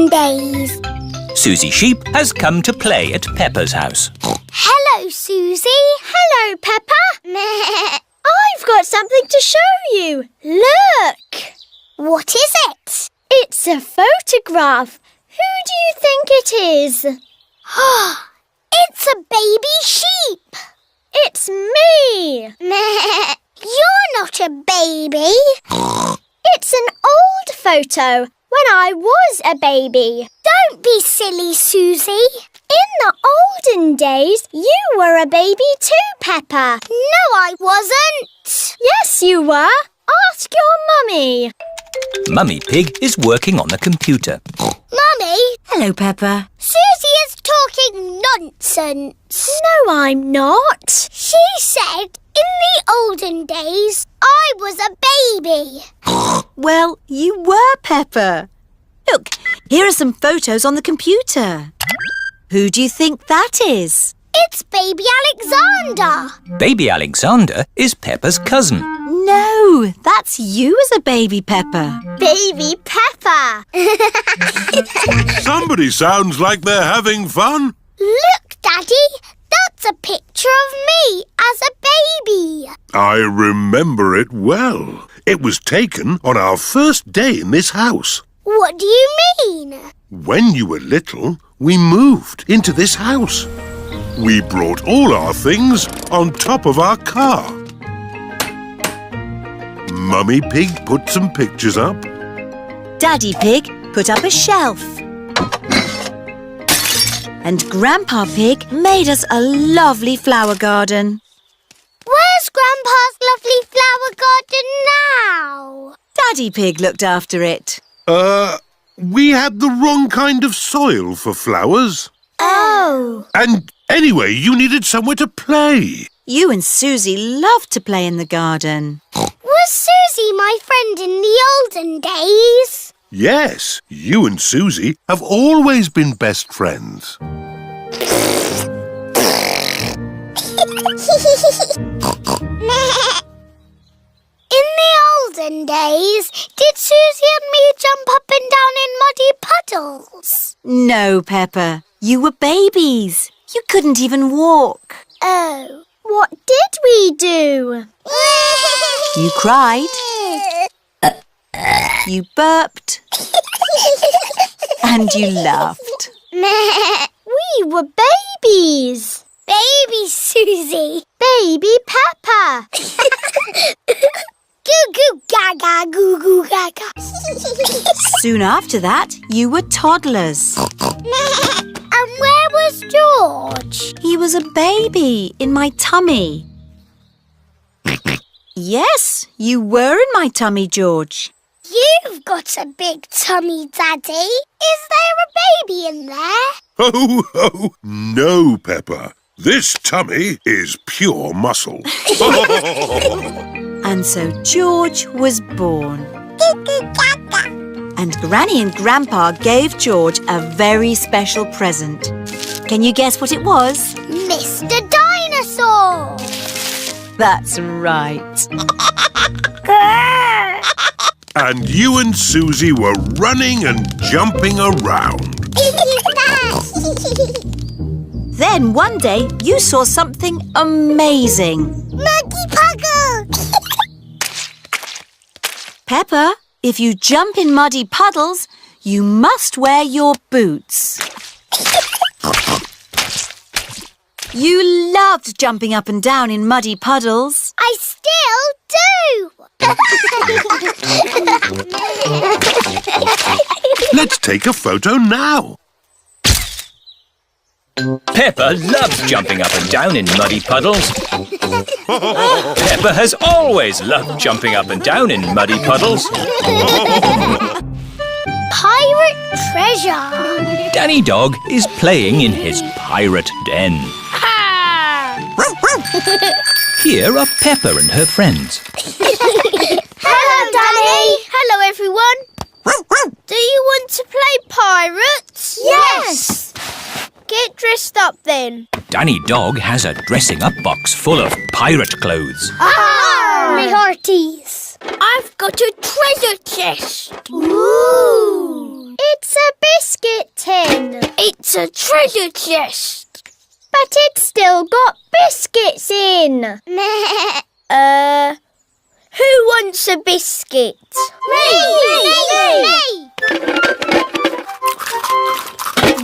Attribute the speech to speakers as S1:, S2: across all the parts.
S1: olden days.
S2: Susie Sheep has come to play at Peppa's house.
S1: Hello, Susie. Hello, Peppa. I've got something to show you. Look. What is it? It's a photograph. Who do you think it is? It's a baby sheep. It's me. You're not a baby. It's an old photo when I was a baby. Don't be silly, Susie. In the olden days, you were a baby too, Peppa. No, I wasn't. Yes, you were. Ask your mummy.
S2: Mummy Pig is working on the computer.
S1: Mummy?
S3: Hello, Peppa.
S1: Susie is talking nonsense. No, I'm not. She said in the olden days I was a baby.
S3: Well, you were, Peppa. Look, here are some photos on the computer. Who do you think that is?
S1: It's baby Alexander.
S2: Baby Alexander is Peppa's cousin.
S3: No, that's you as a baby, Peppa.
S1: Baby Peppa.
S4: Somebody sounds like they're having fun.
S1: Look, Daddy. That's a picture of me as a baby.
S4: I remember it well. It was taken on our first day in this house.
S1: What do you mean?
S4: When you were little, we moved into this house. We brought all our things on top of our car. Mummy Pig put some pictures up.
S3: Daddy Pig put up a shelf. And Grandpa Pig made us a lovely flower garden.
S1: Where's Grandpa's lovely flower garden now?
S3: Daddy Pig looked after it.
S4: We had the wrong kind of soil for flowers.
S1: Oh.
S4: And anyway, you needed somewhere to play.
S3: You and Susie loved to play in the garden.
S1: Was Susie my friend in the olden days?
S4: Yes, you and Susie have always been best friends.
S1: In the olden days, did Susie and me jump up and down in muddy puddles?
S3: No, Peppa. You were babies. You couldn't even walk.
S1: Oh, what did we do?
S3: You cried. You burped. And you laughed.
S1: We were babies. Baby Susie. Baby Peppa. Goo goo gaga, goo goo gaga.
S3: Soon after that, you were toddlers.
S1: And where was George?
S3: He was a baby in my tummy. Yes, you were in my tummy, George.
S1: You've got a big tummy, Daddy. Is there a baby in there?
S4: Oh, no, Peppa. This tummy is pure muscle.
S3: And so George was born. And Granny and Grandpa gave George a very special present. Can you guess what it was?
S1: Mr. Dinosaur.
S3: That's right.
S4: And you and Susie were running and jumping around.
S3: Then one day you saw something amazing.
S1: Muggy Puggle.
S3: Peppa, if you jump in muddy puddles, you must wear your boots. You loved jumping up and down in muddy puddles.
S1: I still do.
S4: Let's take a photo now.
S2: Peppa loves jumping up and down in muddy puddles. Peppa has always loved jumping up and down in muddy puddles.
S1: Pirate treasure.
S2: Danny Dog is playing in his pirate den. Here are Peppa and her friends.
S1: Hello, Danny. Hello, everyone. Do you want to play pirates? Yes. Get dressed up then.
S2: Danny Dog has a dressing up box full of pirate clothes.
S1: Me hearties. I've got a treasure chest. Ooh. It's a biscuit treasure chest. But it's still got biscuits in. Who wants a biscuit? Me!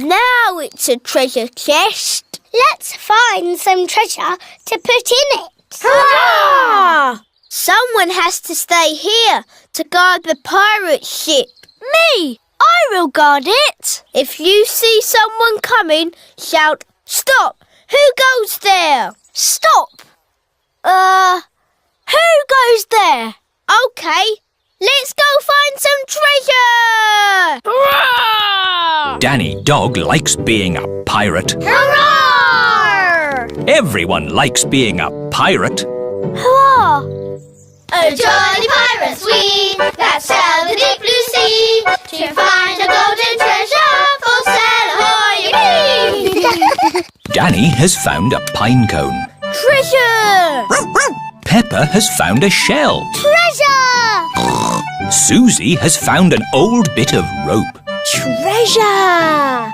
S1: Now it's a treasure chest. Let's find some treasure to put in it. Hurrah! Someone has to stay here to guard the pirate ship. Me! I will guard it. If you see someone coming, shout, "Stop! Who goes there?" Stop! Who goes there? OK, let's go find some treasure! Hurrah!
S2: Danny Dog likes being a pirate.
S1: Hurrah!
S2: Everyone likes being a pirate.
S1: Hurrah! Oh, jolly pirates we, that sail the deep blue sea, to find a golden treasure, full sail ahoy!
S2: Danny has found a pine cone.
S1: Treasure!
S2: Peppa has found a shell.
S1: Treasure!
S2: Susie has found an old bit of rope.
S1: Treasure!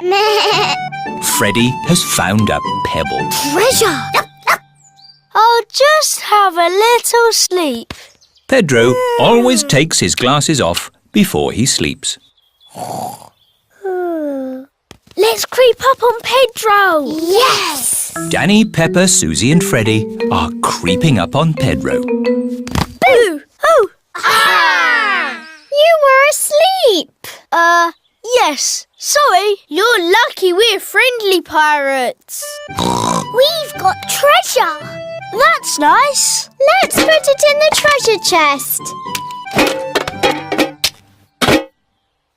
S2: Freddie has found a pebble.
S1: Treasure! I'll just have a little sleep.
S2: Pedro always takes his glasses off before he sleeps.
S1: Let's creep up on Pedro. Yes!
S2: Danny, Peppa, Susie and Freddie are creeping up on Pedro.
S1: Boo! Oh! Ah! You were asleep. Yes. Sorry. You're lucky we're friendly pirates. We've got treasure. That's nice. Let's put it in the treasure chest.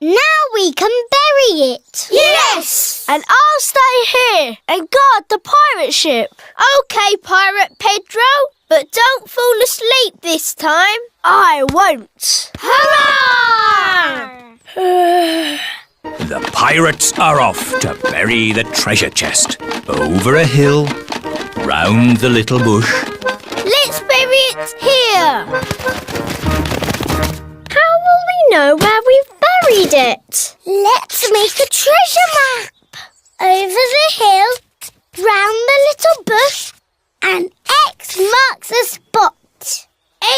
S1: Now we can bury it. Yes! And I'll stay here and guard the pirate ship. OK, Pirate Pedro, but don't fall asleep this time. I won't. Hurrah!
S2: The pirates are off to bury the treasure chest. Over a hill, round the little bush.
S1: Let's bury it here. How will we know where we've buried it? Let's make a treasure map. Over the hill, round the little bush, and X marks the spot.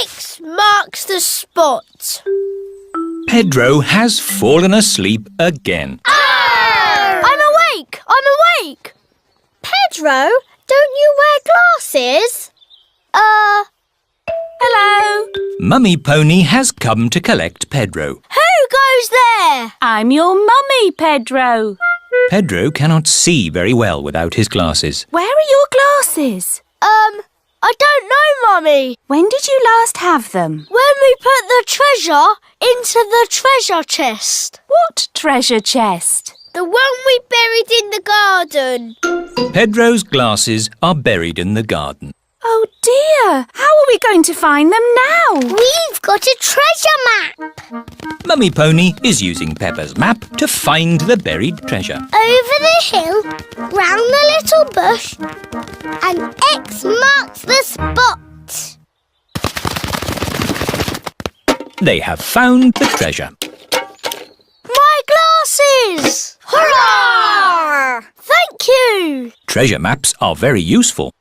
S1: X marks the spot.
S2: Pedro has fallen asleep again.
S1: Oh! I'm awake! Pedro, don't you wear glasses? Hello?
S2: Mummy Pony has come to collect Pedro.
S1: Who goes there?
S5: I'm your mummy, Pedro.
S2: Pedro cannot see very well without his glasses.
S5: Where are your glasses?
S1: I don't know, Mummy.
S5: When did you last have them?
S1: When we put the treasure into the treasure chest.
S5: What treasure chest?
S1: The one we buried in the garden.
S2: Pedro's glasses are buried in the garden.
S5: Oh dear, how are we going to find them now?
S1: We've got a treasure map.
S2: Mummy Pony is using Peppa's map to find the buried treasure.
S1: Over the hill, round the little bush, and X marks the spot.
S2: They have found the treasure.
S1: My glasses! Hurrah! Thank you!
S2: Treasure maps are very useful,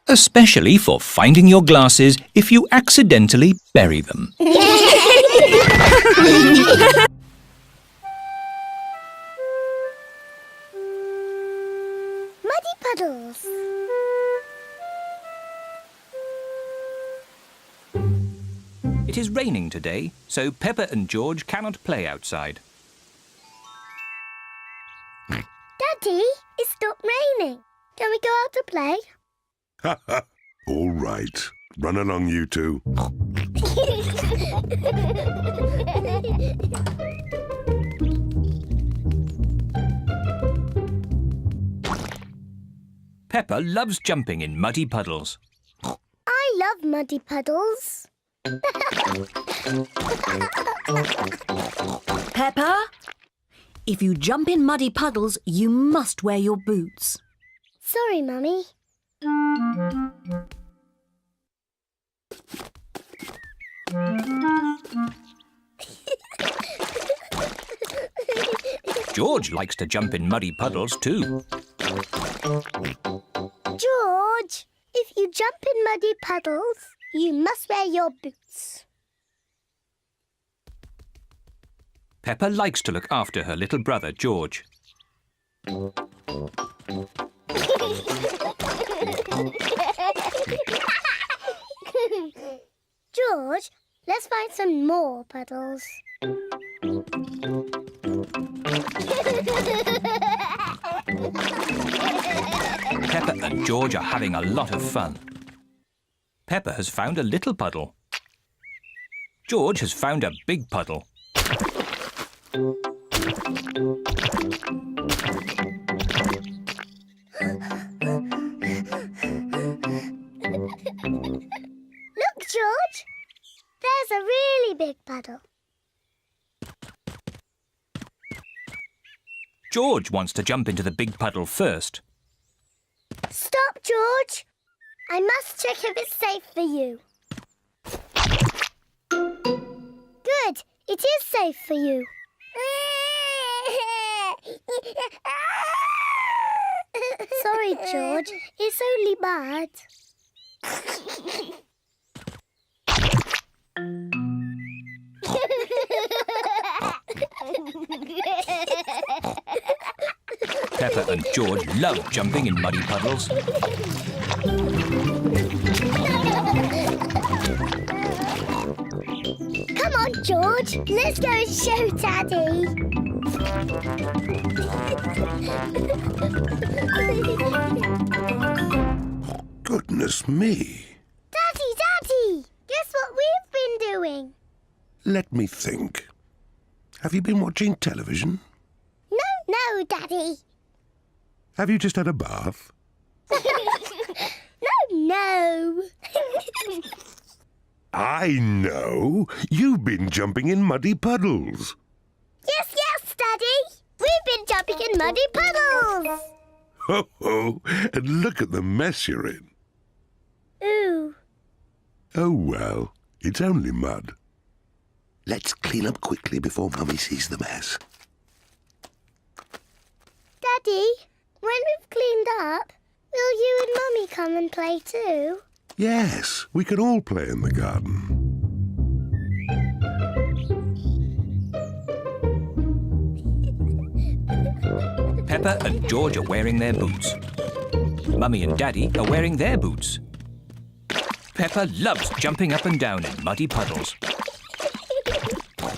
S2: especially for finding your glasses if you accidentally bury them.
S1: Muddy puddles.
S2: It is raining today, so Peppa and George cannot play outside.
S1: Daddy, it stopped raining. Can we go out to play?
S4: All right. Run along, you two.
S2: Peppa loves jumping in muddy puddles.
S1: I love muddy puddles.
S3: Peppa, if you jump in muddy puddles, you must wear your boots.
S1: Sorry, Mummy.
S2: George likes to jump in muddy puddles too.
S1: George, if you jump in muddy puddles, you must wear your boots.
S2: Peppa likes to look after her little brother, George.
S1: George, let's find some more puddles.
S2: Peppa and George are having a lot of fun. Peppa has found a little puddle. George has found a big puddle.
S1: Look, George! There's a really big puddle.
S2: George wants to jump into the big puddle first.
S1: Stop, George! I must check if it's safe for you. Good! It is safe for you. Sorry, George. It's only mud.
S2: Peppa and George love jumping in muddy puddles.
S1: Come on, George. Let's go and show Daddy.
S4: Goodness me.
S1: Daddy! Guess what we've been doing?
S4: Let me think. Have you been watching television?
S1: No, Daddy.
S4: Have you just had a bath?
S1: No.
S4: I know. You've been jumping in muddy puddles.
S1: Yes, Daddy. We've been jumping in muddy puddles.
S4: Ho ho! And look at the mess you're in.
S1: Ooh.
S4: Oh well, it's only mud. Let's clean up quickly before Mummy sees the mess.
S1: Daddy, when we've cleaned up, will you and Mummy come and play too?
S4: Yes, we can all play in the garden.
S2: Peppa and George are wearing their boots. Mummy and Daddy are wearing their boots. Peppa loves jumping up and down in muddy puddles.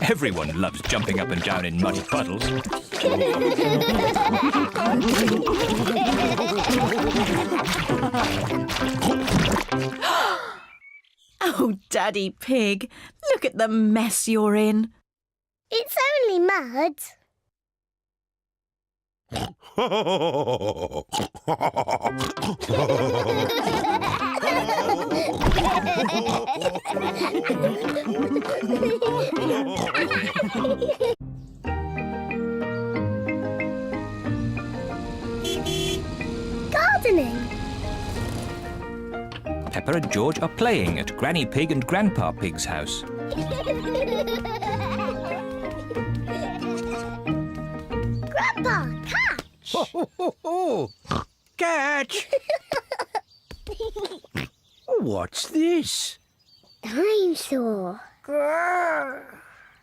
S2: Everyone loves jumping up and down in muddy puddles.
S3: Oh, Daddy Pig, look at the mess you're in.
S1: It's only mud. Gardening.
S2: Peppa and George are playing at Granny Pig and Grandpa Pig's house.
S1: Grandpa, catch!
S6: Ho, ho, ho, ho. Catch! What's this?
S1: Dinosaur.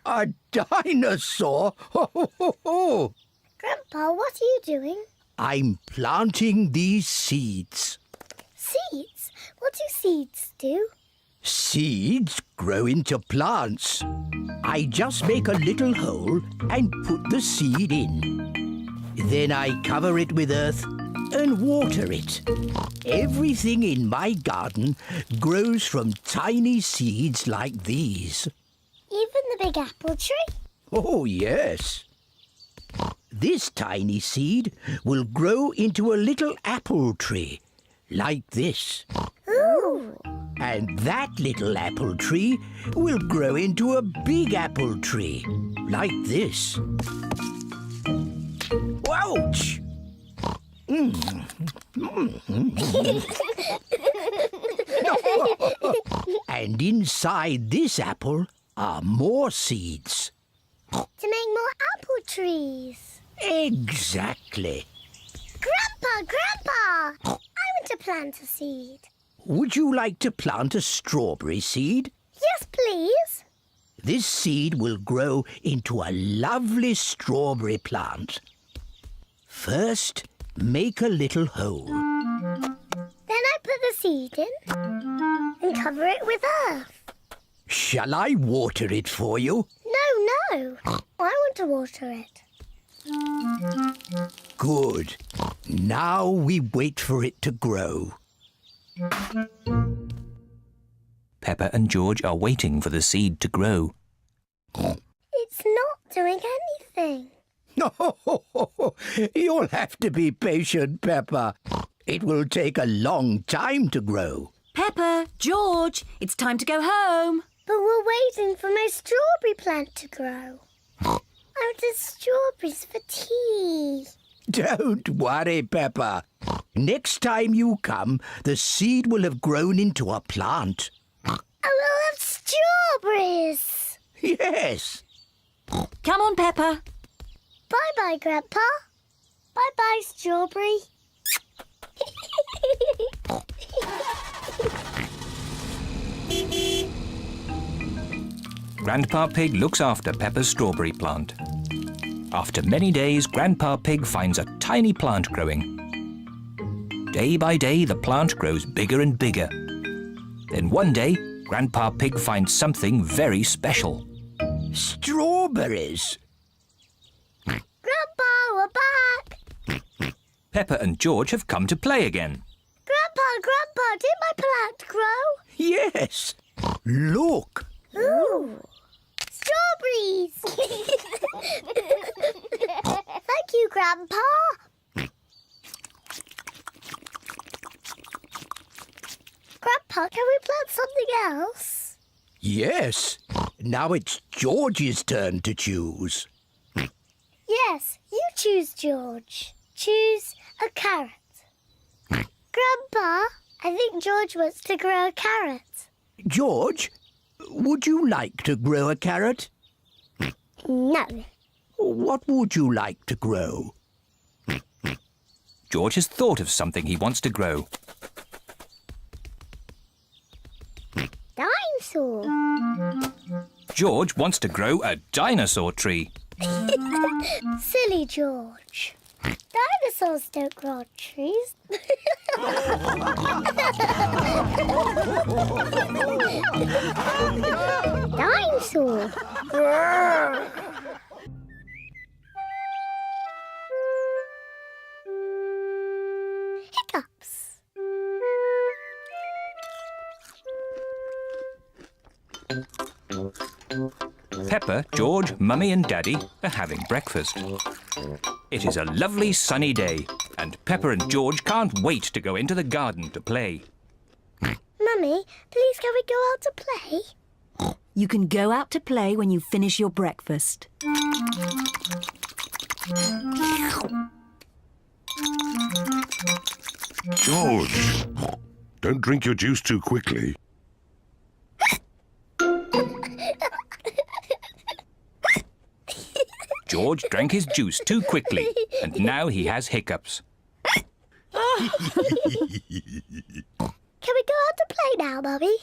S6: A dinosaur? Ho, ho, ho, ho.
S1: Grandpa, what are you doing?
S6: I'm planting these seeds.
S1: Seeds? What do seeds do?
S6: Seeds grow into plants. I just make a little hole and put the seed in. Then I cover it with earth and water it. Everything in my garden grows from tiny seeds like these.
S1: Even the big apple tree?
S6: Oh, yes. This tiny seed will grow into a little apple tree, like this.
S1: Ooh!
S6: And that little apple tree will grow into a big apple tree, like this. Ouch! And inside this apple are more seeds.
S1: To make more apple trees.
S6: Exactly.
S1: Grandpa, plant a seed?
S6: Would you like to plant a strawberry seed?
S1: Yes, please.
S6: This seed will grow into a lovely strawberry plant. First, make a little hole.
S1: Then I put the seed in and cover it with earth.
S6: Shall I water it for you?
S1: No. I want to water it.
S6: Good. Now we wait for it to grow.
S2: Peppa and George are waiting for the seed to grow.
S1: It's not doing anything.
S6: You'll have to be patient, Peppa. It will take a long time to grow.
S3: Peppa, George, it's time to go home.
S1: But we're waiting for my strawberry plant to grow. I wanted strawberries for tea.
S6: Don't worry, Peppa. Next time you come, the seed will have grown into a plant.
S1: I will have strawberries.
S6: Yes.
S3: Come on, Peppa.
S1: Bye-bye, Grandpa. Bye-bye, strawberry.
S2: Grandpa Pig looks after Peppa's strawberry plant. After many days, Grandpa Pig finds a tiny plant growing. Day by day, the plant grows bigger and bigger. Then one day, Grandpa Pig finds something very special.
S6: Strawberries.
S1: Grandpa, we're back.
S2: Peppa and George have come to play again.
S1: Grandpa, did my plant grow?
S6: Yes. Look.
S1: Ooh. Strawberries! Thank you, Grandpa. Grandpa, can we plant something else?
S6: Yes. Now it's George's turn to choose.
S1: Yes, you choose, George. Choose a carrot. Grandpa, I think George wants to grow a carrot.
S6: George, would you like to grow a carrot?
S1: No.
S6: What would you like to grow?
S2: George has thought of something he wants to grow.
S1: Dinosaur.
S2: George wants to grow a dinosaur tree.
S1: Silly George. Dinosaurs don't grow on trees. Dinosaur. Hiccups.
S2: Peppa, George, Mummy and Daddy are having breakfast. It is a lovely sunny day and Peppa and George can't wait to go into the garden to play.
S1: Mummy, please can we go out to play?
S3: You can go out to play when you finish your breakfast.
S4: George, don't drink your juice too quickly.
S2: George drank his juice too quickly and now he has hiccups.
S1: Can we go out to play now, Mummy?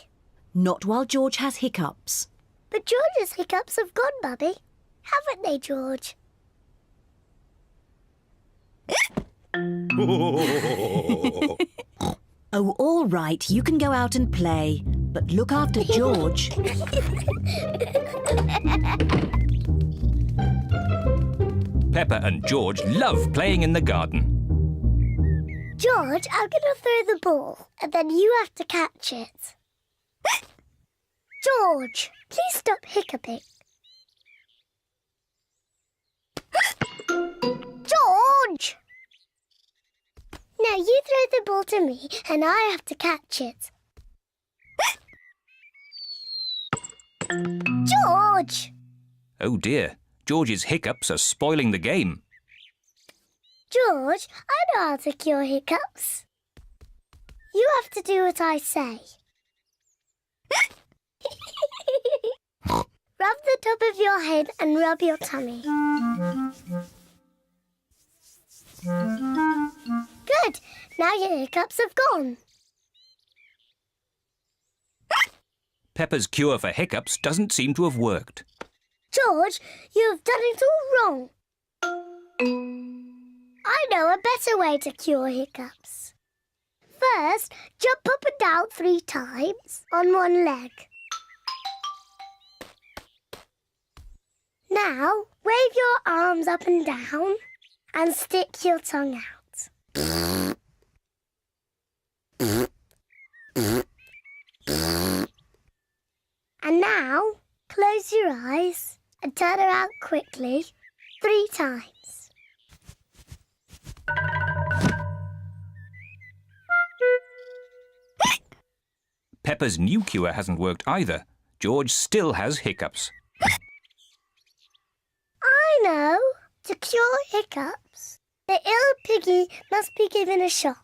S3: Not while George has hiccups.
S1: But George's hiccups have gone, Mummy. Haven't they, George?
S3: Oh, all right, you can go out and play, but look after George.
S2: Peppa and George love playing in the garden.
S1: George, I'm going to throw the ball, and then you have to catch it. George, please stop hiccuping. George! Now you throw the ball to me, and I have to catch it. George!
S2: Oh dear, George's hiccups are spoiling the game.
S1: George, I know how to cure hiccups. You have to do what I say. Rub the top of your head and rub your tummy. Good. Now your hiccups have gone.
S2: Peppa's cure for hiccups doesn't seem to have worked.
S1: George, you have done it all wrong. I know a better way to cure hiccups. First, jump up and down 3 times on one leg. Now, wave your arms up and down and stick your tongue out. And now, close your eyes and turn around quickly 3 times.
S2: Peppa's new cure hasn't worked either. George still has hiccups.
S1: I know. To cure hiccups, the ill piggy must be given a shock.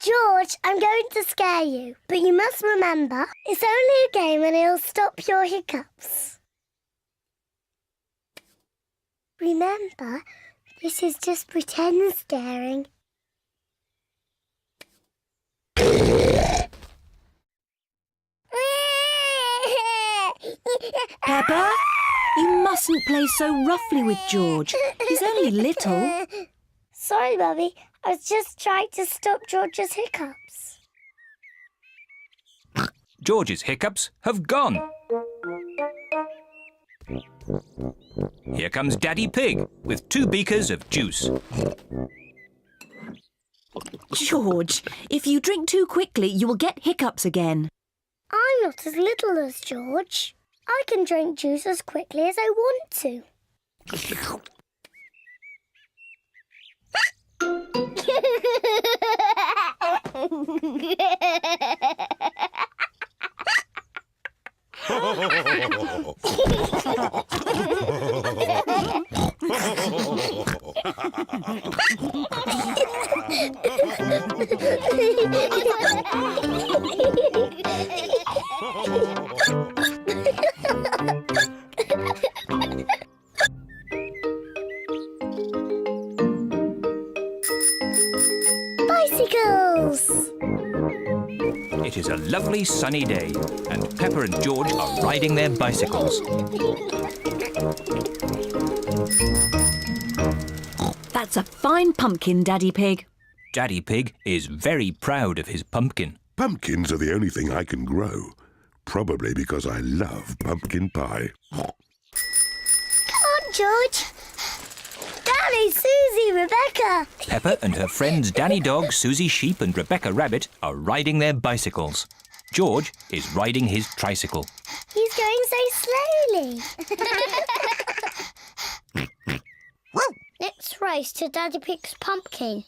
S1: George, I'm going to scare you, but you must remember, it's only a game and it'll stop your hiccups. Remember, this is just pretend scaring.
S3: Peppa, you mustn't play so roughly with George. He's only little.
S1: Sorry, Mummy. I was just trying to stop George's hiccups.
S2: George's hiccups have gone. Here comes Daddy Pig with 2 beakers of juice.
S3: George, if you drink too quickly, you will get hiccups again.
S1: I'm not as little as George. I can drink juice as quickly as I want to. Bicycles!
S2: It is a lovely sunny day, and Peppa and George are riding their bicycles.
S3: That's a fine pumpkin, Daddy Pig.
S2: Daddy Pig is very proud of his pumpkin.
S4: Pumpkins are the only thing I can grow. Probably because I love pumpkin pie.
S1: Come on, George. Danny, Susie, Rebecca.
S2: Peppa and her friends Danny Dog, Susie Sheep and Rebecca Rabbit are riding their bicycles. George is riding his tricycle.
S1: He's going so slowly. Let's race to Daddy Pig's pumpkin.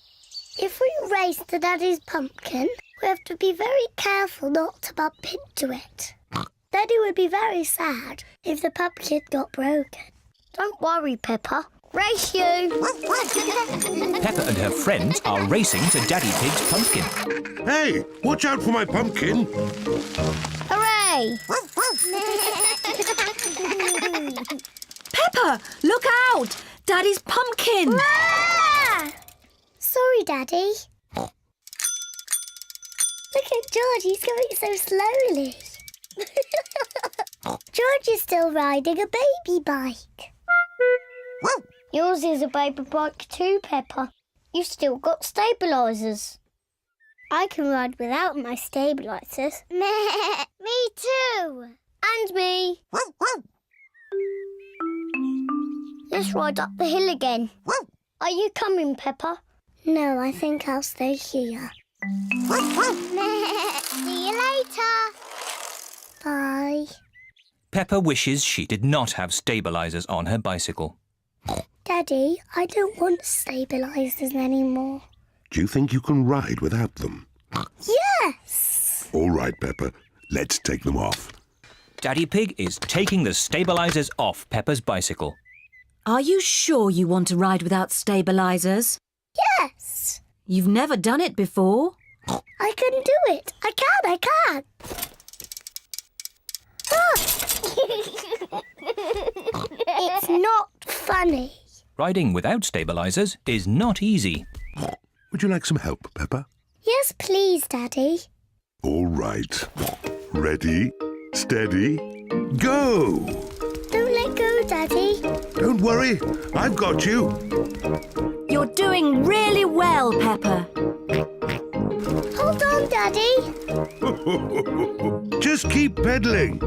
S1: If we race to Daddy's pumpkin, we have to be very careful not to bump into it. Daddy would be very sad if the pumpkin got broken. Don't worry, Peppa. Race you!
S2: Peppa and her friends are racing to Daddy Pig's pumpkin.
S4: Hey, watch out for my pumpkin!
S1: Hooray!
S3: Peppa, look out! Daddy's pumpkin!
S1: Ah! Sorry, Daddy. Look at George, he's going so slowly. George is still riding a baby bike. Yours is a baby bike too, Peppa. You've still got stabilisers. I can ride without my stabilisers. Me too. And me. Let's ride up the hill again. Are you coming, Peppa? No, I think I'll stay here. See you later. Bye.
S2: Peppa wishes she did not have stabilisers on her bicycle.
S1: Daddy, I don't want stabilisers anymore.
S4: Do you think you can ride without them?
S1: Yes!
S4: All right, Peppa. Let's take them off.
S2: Daddy Pig is taking the stabilisers off Peppa's bicycle.
S3: Are you sure you want to ride without stabilisers?
S1: Yes!
S3: You've never done it before.
S1: I can do it. I can. Ah! It's not funny.
S2: Riding without stabilisers is not easy.
S4: Would you like some help, Peppa?
S1: Yes, please, Daddy.
S4: All right. Ready, steady, go!
S1: Don't let go, Daddy.
S4: Don't worry, I've got you.
S3: You're doing really well, Peppa.
S1: Hold on, Daddy.
S4: Just keep pedaling.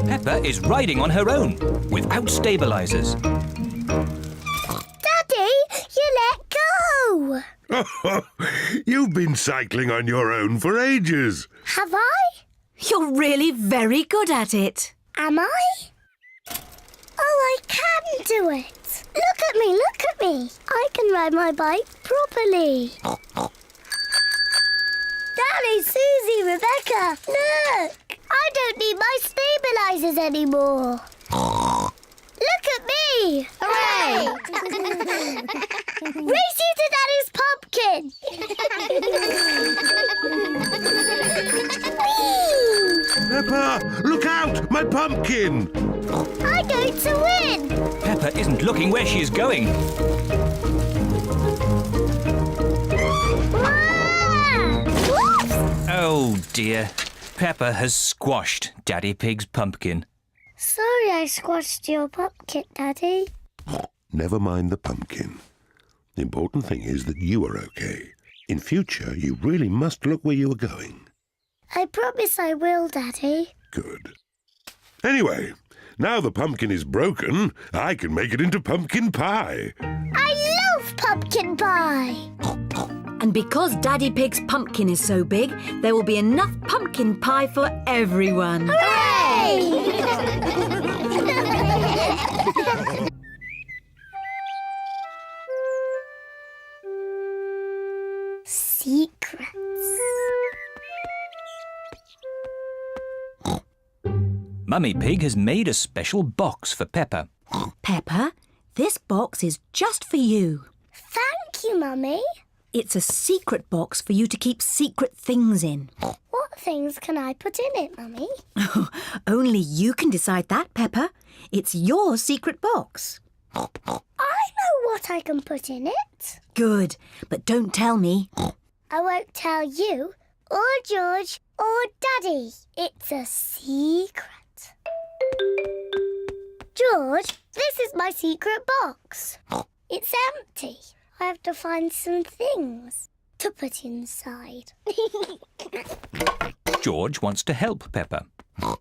S2: Peppa is riding on her own, without stabilisers.
S1: Daddy, you let go.
S4: You've been cycling on your own for ages.
S1: Have I?
S3: You're really very good at it.
S1: Am I? Oh, I can do it. Look at me, look at me. I can ride my bike properly. Daddy, Susie, Rebecca, look. I don't need my stabilisers anymore. Look at me. Hooray! Race you to Daddy's pumpkin. Whee!
S4: Peppa, look out! My pumpkin!
S1: I'm going to win.
S2: Peppa isn't looking where she is going.
S1: Ah! Whoops!
S2: Oh dear. Peppa has squashed Daddy Pig's pumpkin.
S1: Sorry I squashed your pumpkin, Daddy.
S4: Never mind the pumpkin. The important thing is that you are okay. In future, you really must look where you are going.
S1: I promise I will, Daddy.
S4: Good. Anyway, now the pumpkin is broken, I can make it into pumpkin pie.
S1: I love pumpkin pie.
S3: And because Daddy Pig's pumpkin is so big, there will be enough pumpkin pie for everyone.
S1: Hooray! Secrets.
S2: Mummy Pig has made a special box for Peppa.
S3: Peppa, this box is just for you.
S1: Thank you, Mummy.
S3: It's a secret box for you to keep secret things in.
S1: What things can I put in it, Mummy?
S3: Only you can decide that, Peppa. It's your secret box.
S1: I know what I can put in it.
S3: Good, but don't tell me.
S1: I won't tell you, or George, or Daddy. It's a secret. George, this is my secret box. It's empty. I have to find some things to put inside.
S2: George wants to help Peppa.
S1: No,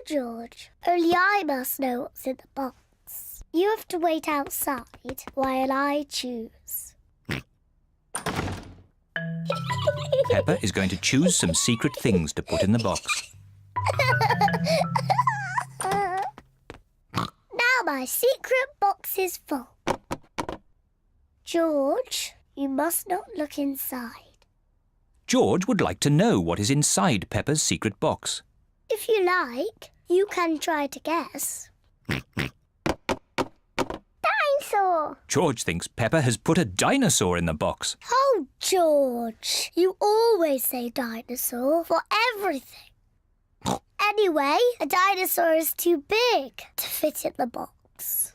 S1: George. Only I must know what's in the box. You have to wait outside while I choose.
S2: Peppa is going to choose some secret things to put in the box.
S1: Now my secret box is full. George, you must not look inside.
S2: George would like to know what is inside Peppa's secret box.
S1: If you like, you can try to guess. Dinosaur!
S2: George thinks Peppa has put a dinosaur in the box.
S1: Oh, George, you always say dinosaur for everything. Anyway, a dinosaur is too big to fit in the box.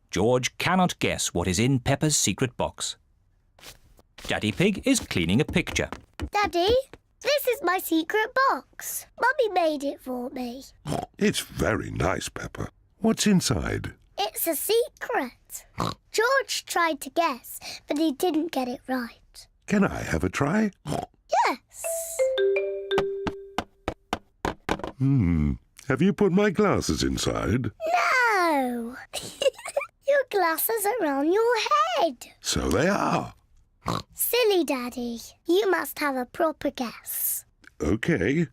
S2: George cannot guess what is in Peppa's secret box. Daddy Pig is cleaning a picture.
S1: Daddy, this is my secret box. Mummy made it for me.
S4: It's very nice, Peppa. What's inside?
S1: It's a secret. George tried to guess, but he didn't get it right.
S4: Can I have a try?
S1: Yes.
S4: Have you put my glasses inside?
S1: No. Your glasses are on your head.
S4: So they are.
S1: Silly Daddy. You must have a proper guess.
S4: Okay.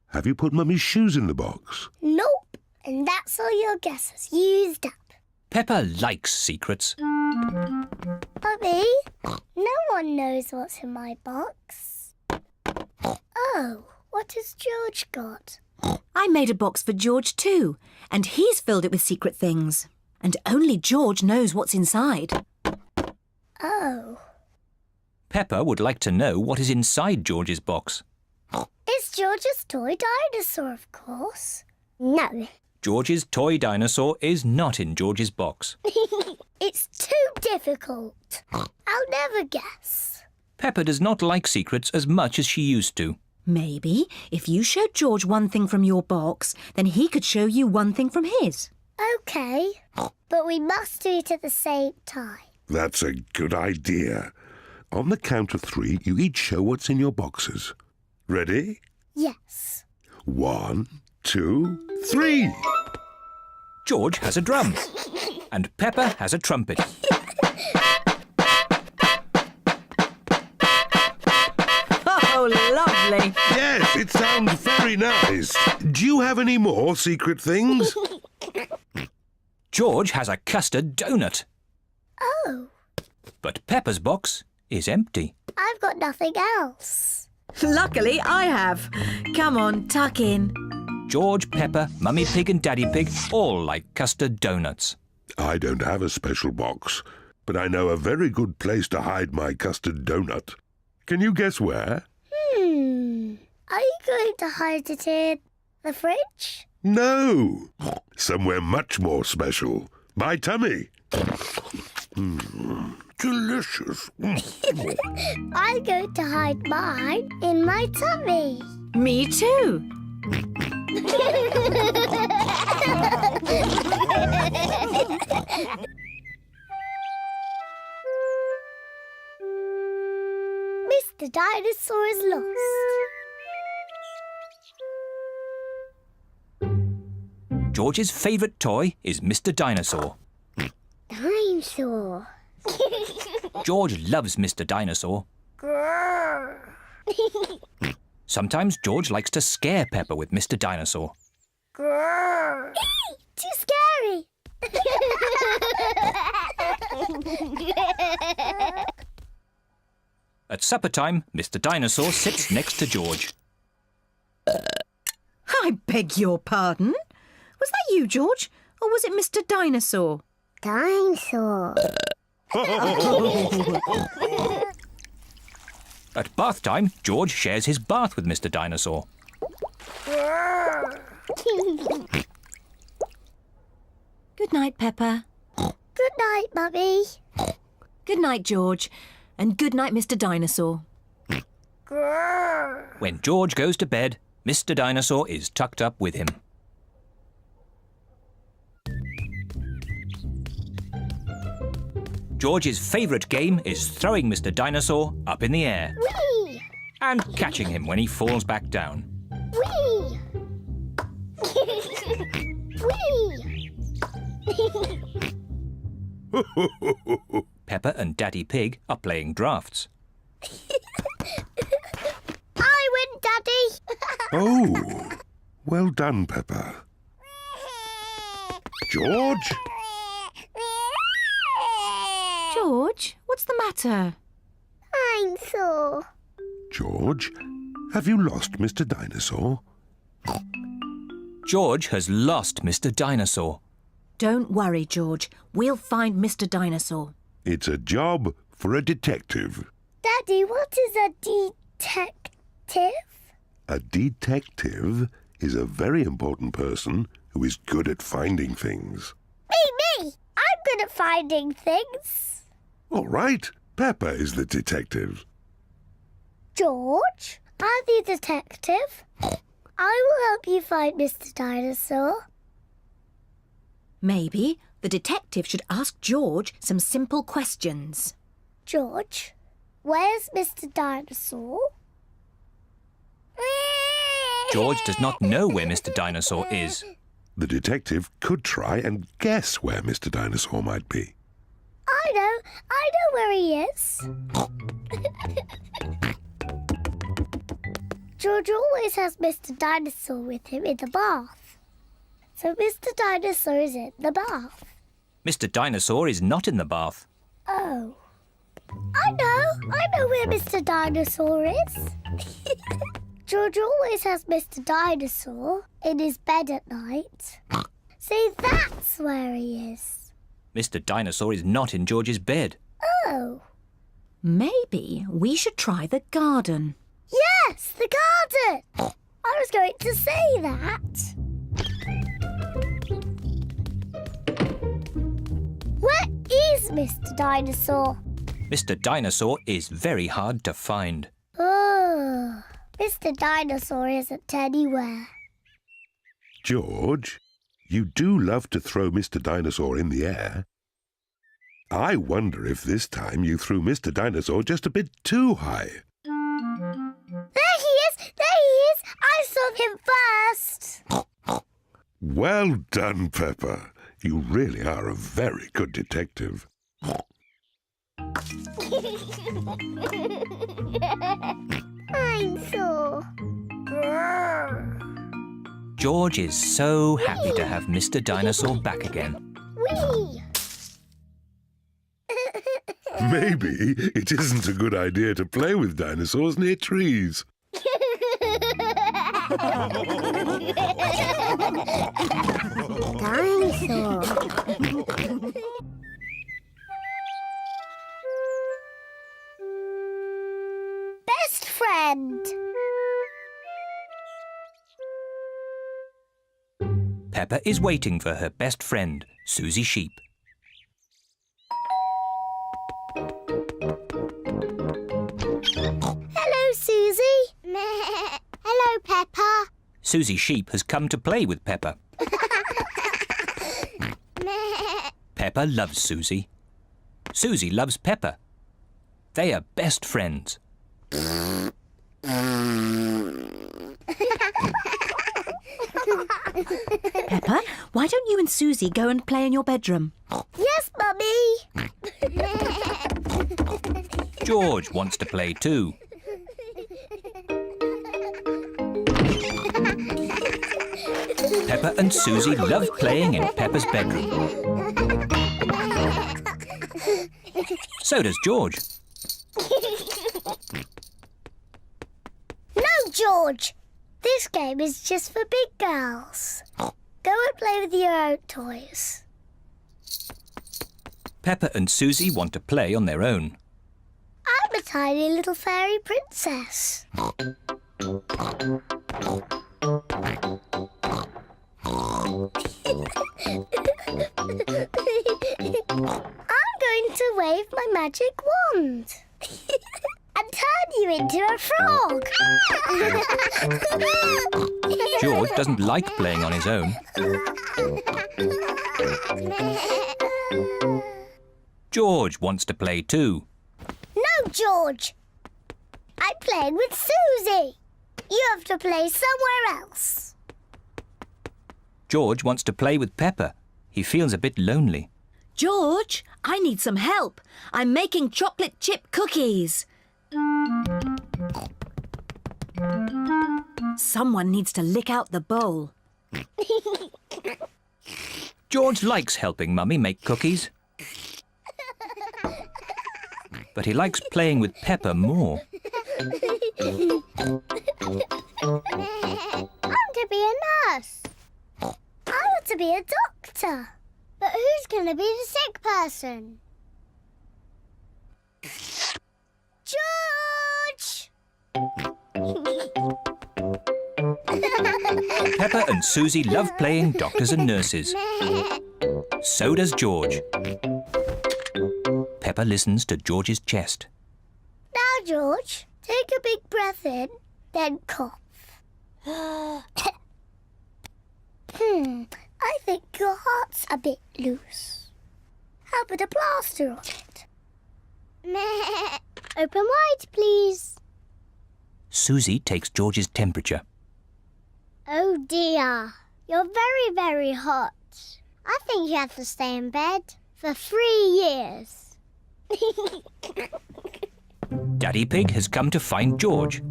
S4: Have you put Mummy's shoes in the box?
S1: Nope. And that's all your guesses used up.
S2: Peppa likes secrets.
S1: Mummy, no one knows what's in my box. Oh, what has George got?
S3: I made a box for George too, and he's filled it with secret things. And only George knows what's inside.
S1: Oh.
S2: Peppa would like to know what is inside George's box.
S1: It's George's toy dinosaur, of course. No.
S2: George's toy dinosaur is not in George's box.
S1: It's too difficult. I'll never guess.
S2: Peppa does not like secrets as much as she used to.
S3: Maybe if you showed George one thing from your box, then he could show you one thing from his.
S1: OK, but we must do it at the same time.
S4: That's a good idea. On the count of 3, you each show what's in your boxes. Ready?
S1: Yes.
S4: 1, 2, 3.
S2: George has a drum and Peppa has a trumpet.
S3: Oh, lovely.
S4: Yes, it sounds very nice. Do you have any more secret things?
S2: George has a custard donut.
S1: Oh,
S2: But Peppa's box is empty.
S1: I've got nothing else.
S3: Luckily, I have. Come on, tuck in.
S2: George, Peppa, Mummy Pig and Daddy Pig all like custard donuts.
S4: I don't have a special box, but I know a very good place to hide my custard donut. Can you guess where?
S1: Are you going to hide it in the fridge?
S4: No! Somewhere much more special. My tummy. Delicious.
S1: I'm going to hide mine in my tummy.
S3: Me too.
S1: Mr. Dinosaur is lost.
S2: George's favourite toy is Mr. Dinosaur.
S1: Dinosaur.
S2: George loves Mr. Dinosaur.
S1: Grrr.
S2: Sometimes George likes to scare Peppa with Mr. Dinosaur.
S1: Grrr. Too scary.
S2: At supper time, Mr. Dinosaur sits next to George.
S3: I beg your pardon. Was that you, George? Or was it Mr. Dinosaur?
S1: Dinosaur.
S2: At bath time, George shares his bath with Mr. Dinosaur.
S3: Good night, Peppa.
S1: Good night, Mummy.
S3: Good night, George. And good night, Mr. Dinosaur.
S1: Grrr.
S2: When George goes to bed, Mr. Dinosaur is tucked up with him. George's favourite game is throwing Mr. Dinosaur up in the air
S1: Whee!
S2: and catching him when he falls back down.
S1: Whee! Whee!
S2: Peppa and Daddy Pig are playing drafts.
S1: I win, Daddy.
S4: Oh, well done, Peppa. George?
S3: George, what's the matter?
S1: I'm sore.
S4: George, have you lost Mr. Dinosaur?
S2: George has lost Mr. Dinosaur.
S3: Don't worry, George. We'll find Mr. Dinosaur.
S4: It's a job for a detective.
S1: Daddy, what is a detective?
S4: A detective is a very important person who is good at finding things.
S1: Me! I'm good at finding things.
S4: All right, Peppa is the detective.
S1: George, I'm the detective. I will help you find Mr. Dinosaur.
S3: Maybe the detective should ask George some simple questions.
S1: George, where's Mr. Dinosaur?
S2: George does not know where Mr. Dinosaur is.
S4: The detective could try and guess where Mr. Dinosaur might be.
S1: I know where he is. George always has Mr. Dinosaur with him in the bath. So Mr. Dinosaur is in the bath.
S2: Mr. Dinosaur is not in the bath.
S1: Oh. I know where Mr. Dinosaur is. George always has Mr. Dinosaur in his bed at night. See, that's where he is.
S2: Mr. Dinosaur is not in George's bed.
S1: Oh.
S3: Maybe we should try the garden.
S1: Yes, the garden! I was going to say that. Where is Mr. Dinosaur?
S2: Mr. Dinosaur is very hard to find.
S1: Oh, Mr. Dinosaur isn't anywhere.
S4: George, you do love to throw Mr. Dinosaur in the air. I wonder if this time you threw Mr. Dinosaur just a bit too high.
S1: There he is! There he is! I saw him first!
S4: Well done, Peppa. You really are a very good detective.
S1: Dinosaur.
S2: George is so happy to have Mr. Dinosaur back again.
S1: Whee!
S4: Maybe it isn't a good idea to play with dinosaurs near trees.
S1: Dinosaur. Best friend.
S2: Peppa is waiting for her best friend, Susie Sheep.
S1: Hello, Susie. Hello, Peppa.
S2: Susie Sheep has come to play with Peppa. Peppa loves Susie. Susie loves Peppa. They are best friends.
S3: Peppa, why don't you and Susie go and play in your bedroom?
S1: Yes, Mummy.
S2: George wants to play too. Peppa and Susie love playing in Peppa's bedroom. So does George.
S1: No, George. This game is just for big girls. Go and play with your own toys.
S2: Peppa and Susie want to play on their own.
S1: I'm a tiny little fairy princess. I'm going to wave my magic wand and turn you into a frog.
S2: George doesn't like playing on his own. George wants to play too.
S1: No, George. I'm playing with Susie. You have to play somewhere else.
S2: George wants to play with Peppa. He feels a bit lonely.
S3: George, I need some help. I'm making chocolate chip cookies. Someone needs to lick out the bowl.
S2: George likes helping Mummy make cookies. But he likes playing with Peppa more.
S1: I want to be a nurse. I want to be a doctor. But who's going to be the sick person? George!
S2: Peppa and Susie love playing doctors and nurses. So does George. Peppa listens to George's chest.
S1: Now, George, take a big breath in, then cough. I think your heart's a bit loose. How about a plaster on it? Open wide, please.
S2: Susie takes George's temperature.
S1: Oh dear, you're very, very hot. I think you have to stay in bed for 3 years.
S2: Daddy Pig has come to find George.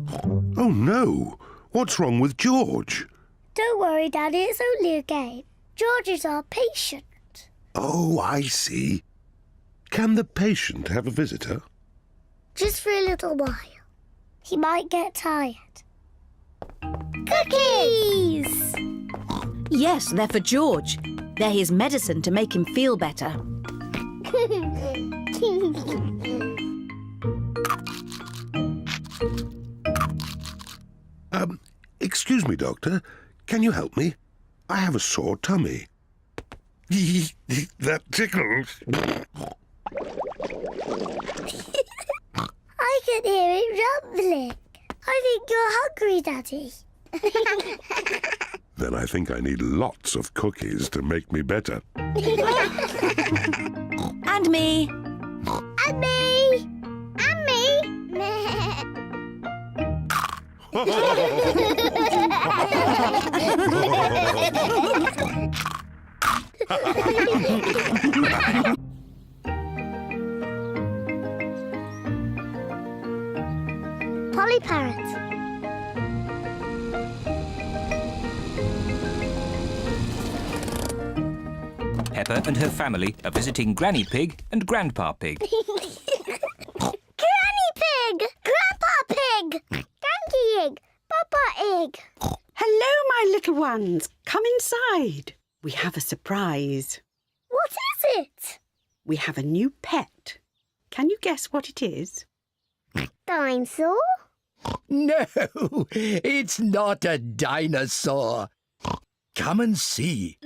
S4: Oh no! What's wrong with George?
S1: Don't worry, Daddy, it's only a game. George is our patient.
S4: Oh, I see. Can the patient have a visitor?
S1: Just for a little while. He might get tired. Cookies!
S3: Yes, they're for George. They're his medicine to make him feel better.
S4: Excuse me, Doctor. Can you help me? I have a sore tummy. That tickles.
S1: lick. I think you're hungry, Daddy.
S4: Then I think I need lots of cookies to make me better.
S3: And me.
S1: And me. And me. Polly Parrot.
S2: Peppa and her family are visiting Granny Pig and Grandpa Pig.
S1: Granny Pig! Grandpa Pig! Donkey Egg! Papa Egg!
S7: Hello, my little ones. Come inside. We have a surprise.
S1: What is it?
S7: We have a new pet. Can you guess what it is?
S1: Dinosaur?
S6: No, it's not a dinosaur. Come and see.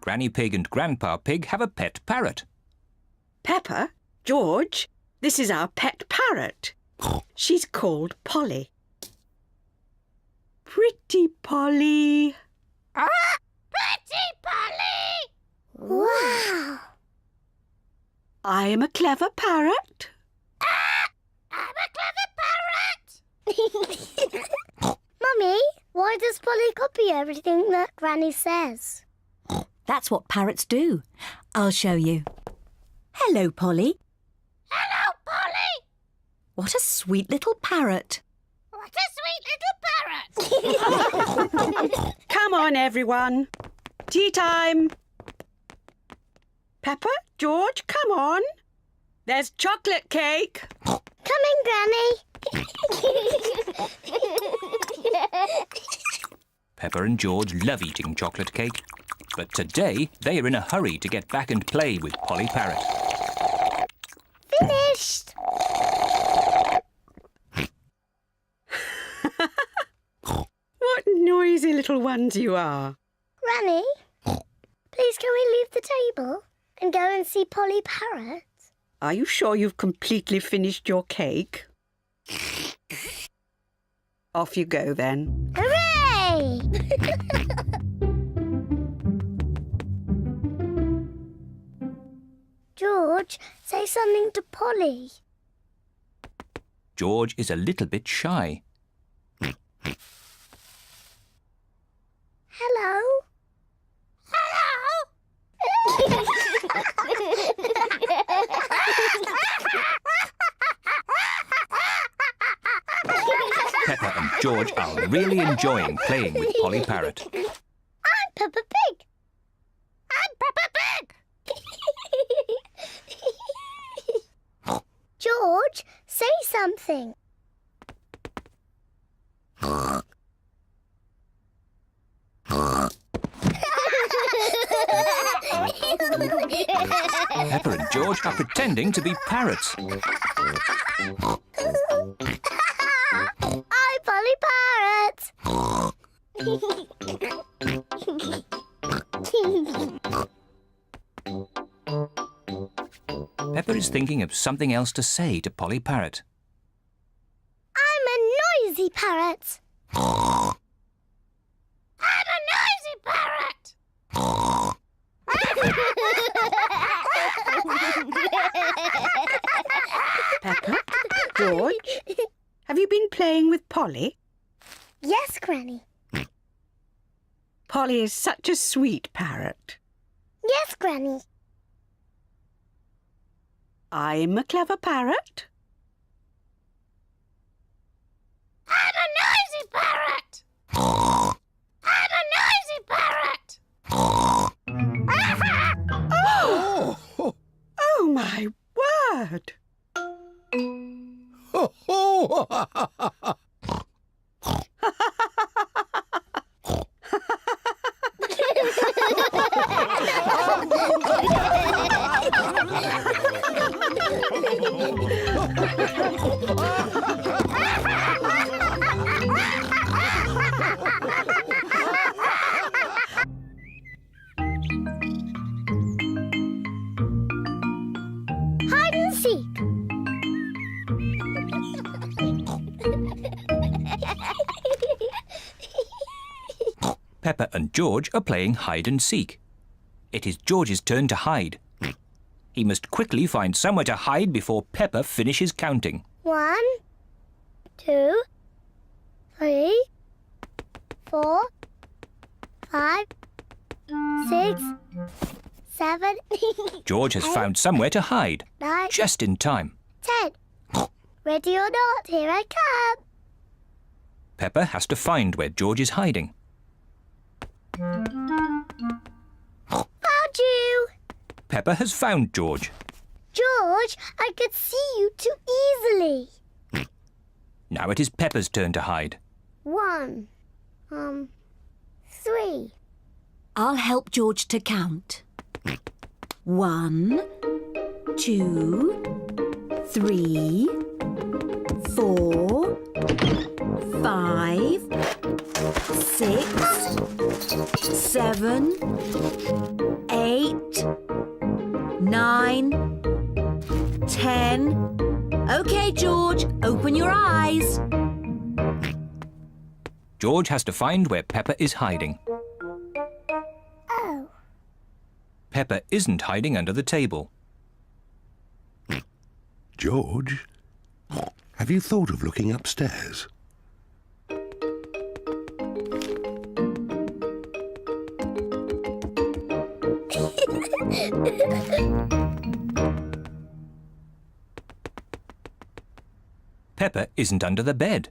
S2: Granny Pig and Grandpa Pig have a pet parrot.
S7: Peppa, George, this is our pet parrot. She's called Polly. Pretty Polly.
S1: Pretty Polly! Wow!
S7: I am a clever parrot.
S1: I'm a clever parrot! Mummy, why does Polly copy everything that Granny says?
S3: That's what parrots do. I'll show you. Hello, Polly.
S1: Hello, Polly!
S3: What a sweet little parrot.
S1: What a sweet little parrot!
S7: Come on, everyone. Tea time. Peppa, George, come on. There's chocolate cake.
S1: Coming, Granny!
S2: Peppa and George love eating chocolate cake, but today they are in a hurry to get back and play with Polly Parrot.
S1: Finished!
S7: What noisy little ones you are.
S1: Granny, please can we leave the table and go and see Polly Parrot?
S7: Are you sure you've completely finished your cake? Off you go then.
S1: Hooray! George, say something to Polly.
S2: George is a little bit shy.
S1: Hello?
S2: Peppa and George are really enjoying playing with Polly Parrot.
S1: I'm Peppa Pig. I'm Peppa Pig. George, say something.
S2: Peppa and George are pretending to be parrots.
S1: I'm Polly Parrot.
S2: Peppa is thinking of something else to say to Polly Parrot.
S1: I'm a noisy parrot. I'm a noisy parrot.
S7: Peppa, George, have you been playing with Polly?
S1: Yes, Granny.
S7: Polly is such a sweet parrot.
S1: Yes, Granny.
S7: I'm a clever parrot.
S1: I'm a noisy parrot. I'm a noisy parrot.
S7: Oh, my word!
S2: Peppa and George are playing hide and seek. It is George's turn to hide. He must quickly find somewhere to hide before Peppa finishes counting.
S1: 1, 2, 3, 4, 5, 6, 7,
S2: George has found somewhere to hide,
S1: 9,
S2: just in time.
S1: 10. Ready or not, here I come.
S2: Peppa has to find where George is hiding.
S1: Found you!
S2: Peppa has found George.
S1: George, I could see you too easily.
S2: Now it is Peppa's turn to hide.
S1: 1, 3.
S3: I'll help George to count. 1, 2, 3, 4, 5, 6, 7, 8, 9, 10. OK, George, open your eyes.
S2: George has to find where Peppa is hiding.
S1: Oh.
S2: Peppa isn't hiding under the table.
S4: George, have you thought of looking upstairs?
S2: Peppa isn't under the bed.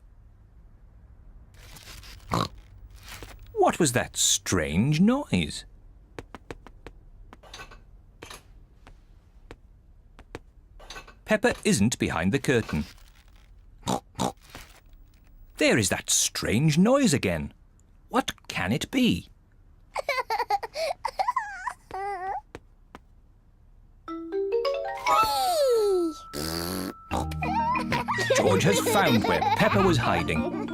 S2: What was that strange noise? Peppa isn't behind the curtain. There is that strange noise again. What can it be? George has found where Peppa was hiding.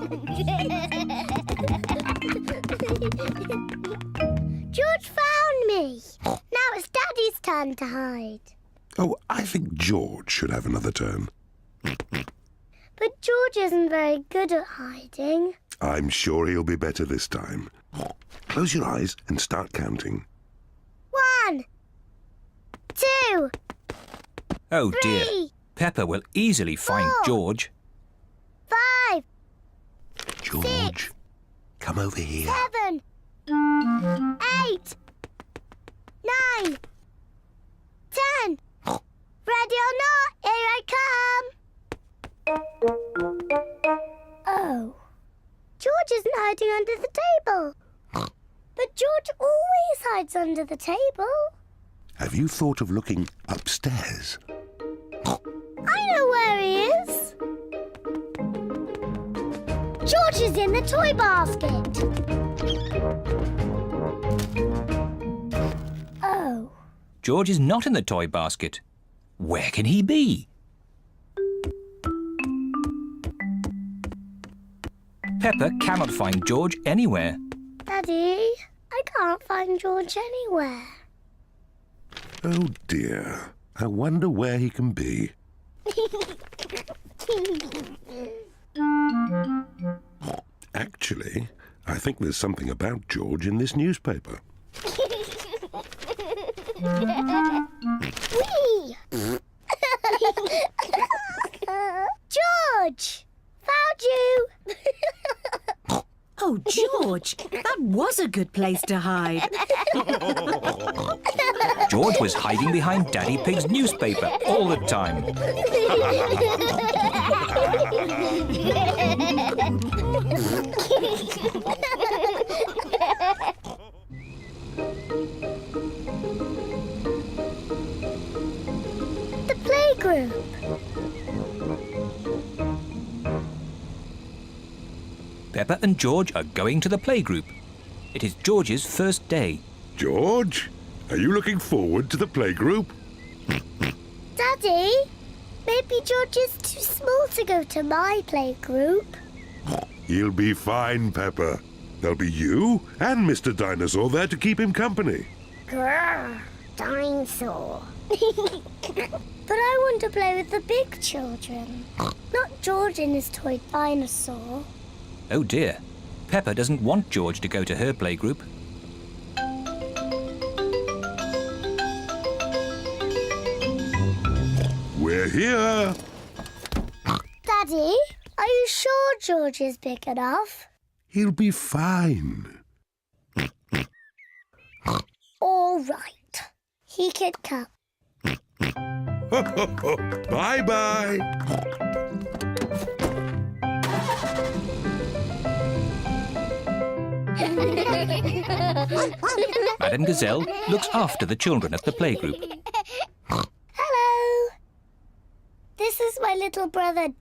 S1: George found me. Now it's Daddy's turn to hide.
S4: Oh, I think George should have another turn.
S1: But George isn't very good at hiding.
S4: I'm sure he'll be better this time. Close your eyes and start counting.
S1: 1, 2,
S2: Oh dear,
S1: 3,
S2: Peppa will easily find
S1: 4.
S2: George.
S1: 5,
S4: George, come over here.
S1: 7, 8, 9, 10. Ready or not, here I come. Oh. George isn't hiding under the table. But George always hides under the table.
S4: Have you thought of looking upstairs?
S1: I know where he is. George is in the toy basket. Oh.
S2: George is not in the toy basket. Where can he be? Peppa cannot find George anywhere.
S1: Daddy, I can't find George anywhere.
S4: Oh dear, I wonder where he can be. Actually, I think there's something about George in this newspaper.
S1: Whee! George! Found you!
S3: Oh, George, that was a good place to hide.
S2: George was hiding behind Daddy Pig's newspaper all the time.
S1: The playgroup.
S2: Peppa and George are going to the playgroup. It is George's first day.
S4: George, are you looking forward to the playgroup?
S1: Daddy, maybe George is too small to go to my playgroup.
S4: He'll be fine, Peppa. There'll be you and Mr. Dinosaur there to keep him company.
S1: Grrr, dinosaur. But I want to play with the big children, not George and his toy dinosaur.
S2: Oh dear, Peppa doesn't want George to go to her playgroup.
S4: We're here.
S1: Daddy, are you sure George is big enough?
S4: He'll be fine.
S1: All right. He can come.
S4: Bye-bye.
S2: Madame Gazelle looks after the children at the playgroup.
S1: Hello. This is my little brother,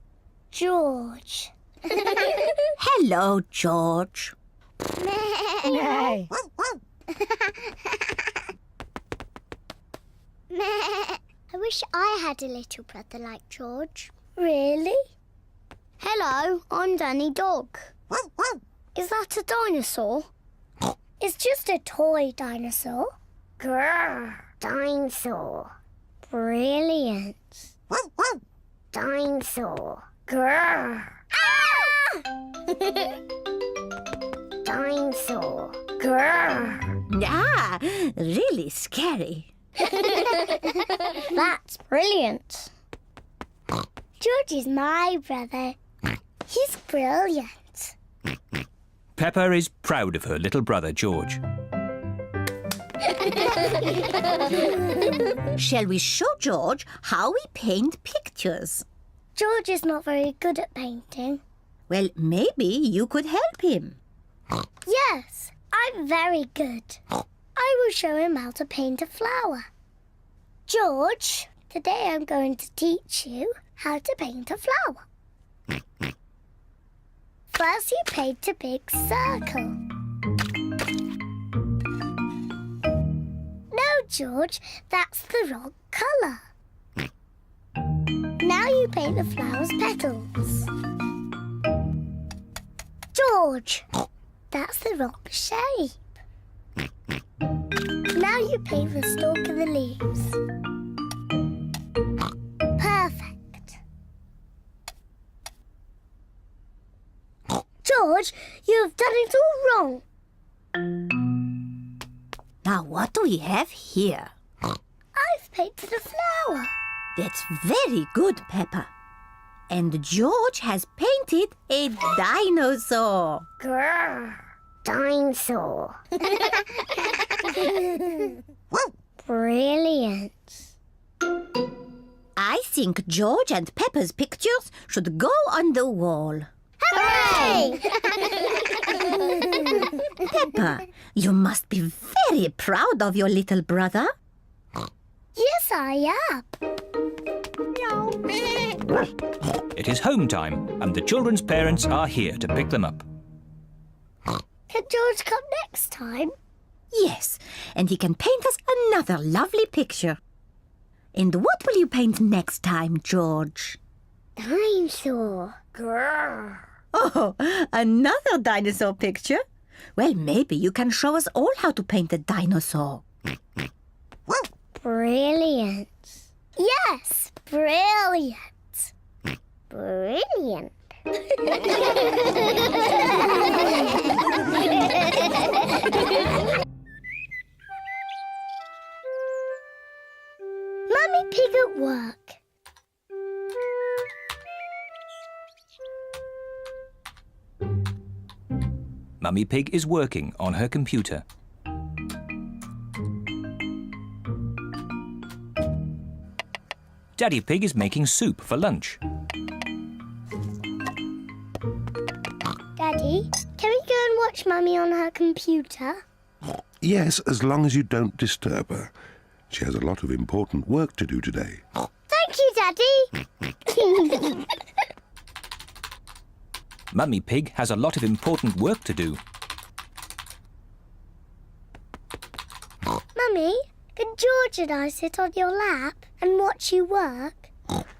S1: George.
S3: Hello, George.
S1: I wish I had a little brother like George. Really? Hello, I'm Danny Dog. Is that a dinosaur? It's just a toy dinosaur. Grrr, dinosaur. Brilliant. Dinosaur. Grrr. Ah! Dinosaur. Grrr.
S3: Ah, really scary.
S1: That's brilliant. George is my brother. He's brilliant.
S2: Peppa is proud of her little brother, George.
S3: Shall we show George how we paint pictures?
S1: George is not very good at painting.
S3: Well, maybe you could help him.
S1: Yes, I'm very good. I will show him how to paint a flower. George, today I'm going to teach you how to paint a flower. First, you paint a big circle. No, George, that's the wrong colour. Now you paint the flower's petals. George, that's the wrong shape. Now you paint the stalk of the leaves. Perfect. George, you have done it all wrong.
S3: Now, what do we have here?
S1: I've painted a flower.
S3: That's very good, Peppa. And George has painted a dinosaur.
S1: Grrr. Dinosaur. Brilliant.
S3: I think George and Peppa's pictures should go on the wall.
S1: Hooray!
S3: Peppa, you must be very proud of your little brother.
S1: Yes, I am.
S2: It is home time, and the children's parents are here to pick them up.
S1: Can George come next time?
S3: Yes, and he can paint us another lovely picture. And what will you paint next time, George?
S1: Dinosaur. Grrr.
S3: Oh, another dinosaur picture? Well, maybe you can show us all how to paint a dinosaur.
S1: Brilliant. Yes, brilliant. Brilliant. Mummy Pig at work.
S2: Mummy Pig is working on her computer. Daddy Pig is making soup for lunch.
S1: Daddy, can we go and watch Mummy on her computer?
S4: Yes, as long as you don't disturb her. She has a lot of important work to do today.
S1: Thank you, Daddy.
S2: Mummy Pig has a lot of important work to do.
S1: Mummy, can George and I sit on your lap and watch you work?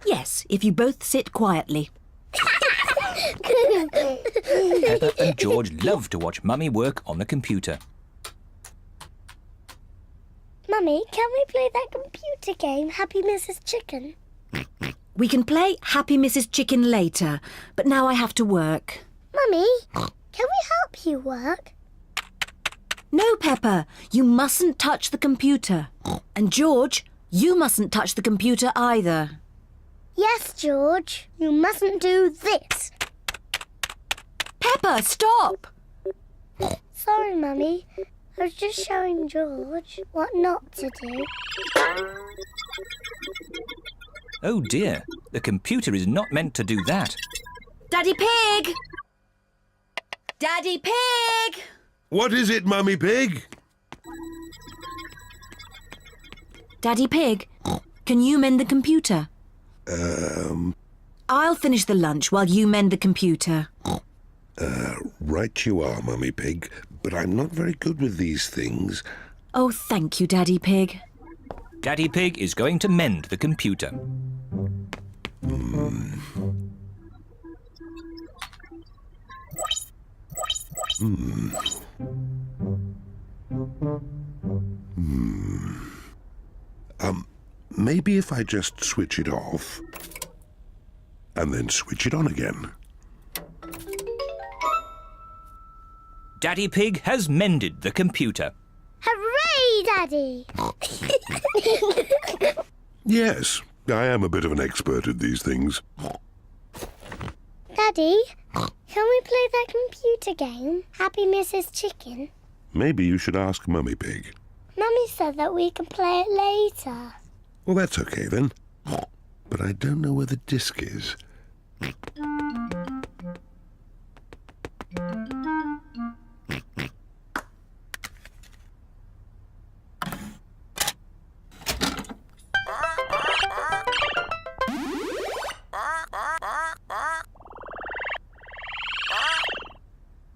S3: Yes, if you both sit quietly.
S2: Peppa and George love to watch Mummy work on the computer.
S1: Mummy, can we play that computer game, Happy Mrs. Chicken?
S3: We can play Happy Mrs. Chicken later, but now I have to work.
S1: Mummy, Can we help you work?
S3: No, Peppa, you mustn't touch the computer. And George, you mustn't touch the computer either.
S1: Yes, George. You mustn't do this.
S3: Peppa, stop!
S1: Sorry, Mummy. I was just showing George what not to do.
S2: Oh dear, the computer is not meant to do that.
S3: Daddy Pig! Daddy Pig!
S4: What is it, Mummy Pig?
S3: Daddy Pig, can you mend the computer? I'll finish the lunch while you mend the computer.
S4: Right you are, Mummy Pig, but I'm not very good with these things.
S3: Oh, thank you, Daddy Pig.
S2: Daddy Pig is going to mend the computer.
S4: Maybe if I just switch it off and then switch it on again.
S2: Daddy Pig has mended the computer.
S1: Hooray, Daddy!
S4: Yes, I am a bit of an expert at these things.
S1: Daddy, can we play that computer game, Happy Mrs. Chicken?
S4: Maybe you should ask Mummy Pig.
S1: Mummy said that we can play it later.
S4: Well, that's okay then. But I don't know where the disc is.